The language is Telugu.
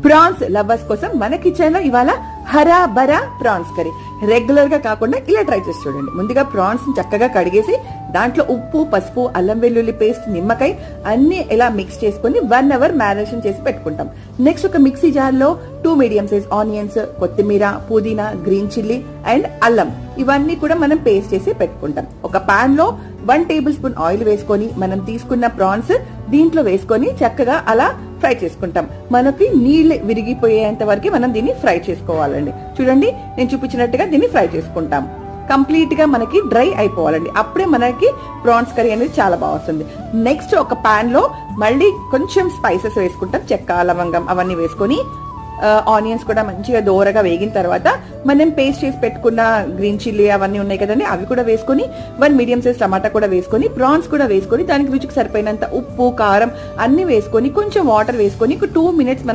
ప్రాన్స్ లవర్స్ కోసం మన కిచెన్ లో ఇవాళ హరా బరా ప్రాన్స్ కర్రీ రెగ్యులర్ గా కాకుండా ఇలా ట్రై చేసి చూడండి. ముందుగా ప్రాన్స్ చక్కగా కడిగేసి దాంట్లో ఉప్పు, పసుపు, అల్లం వెల్లుల్లి పేస్ట్, నిమ్మకాయ అన్ని ఇలా మిక్స్ చేసుకుని 1 అవర్ మ్యారినేషన్ చేసి పెట్టుకుంటాం. నెక్స్ట్ ఒక మిక్సీ జార్ లో 2 మీడియం సైజ్ ఆనియన్స్, కొత్తిమీర, పుదీనా, గ్రీన్ చిల్లీ అండ్ అల్లం ఇవన్నీ కూడా మనం పేస్ట్ చేసి పెట్టుకుంటాం. ఒక పాన్ లో 1 టేబుల్ స్పూన్ ఆయిల్ వేసుకొని మనం తీసుకున్న ప్రాన్స్ దీంట్లో వేసుకొని చక్కగా అలా ఫ్రై చేసుకుంటాం. మనకి నీళ్లు విరిగిపోయేంత వరకు మనం దీన్ని ఫ్రై చేసుకోవాలండి. చూడండి నేను చూపించినట్టుగా దీన్ని ఫ్రై చేసుకుంటాం. కంప్లీట్ గా మనకి డ్రై అయిపోవాలండి. అప్పుడే మనకి ప్రాన్స్ కర్రీ అనేది చాలా బాగా వస్తుంది. నెక్స్ట్ ఒక పాన్ లో మళ్ళీ కొంచెం స్పైసెస్ వేసుకుంటాం. చెక్క, లవంగం అవన్నీ వేసుకొని ఆనియన్స్ కూడా మంచిగా దోరగా వేగిన తర్వాత మనం పేస్ట్ చేసి పెట్టుకున్న గ్రీన్ చిల్లీ అవన్నీ ఉన్నాయి కదండి, అవి కూడా వేసుకొని 1 మీడియం సైజ్ టమాటా కూడా వేసుకొని ప్రాన్స్ కూడా వేసుకొని దానికి రుచికి సరిపోయినంత ఉప్పు, కారం అన్ని వేసుకొని కొంచెం వాటర్ వేసుకొని 2 మినిట్స్ మనం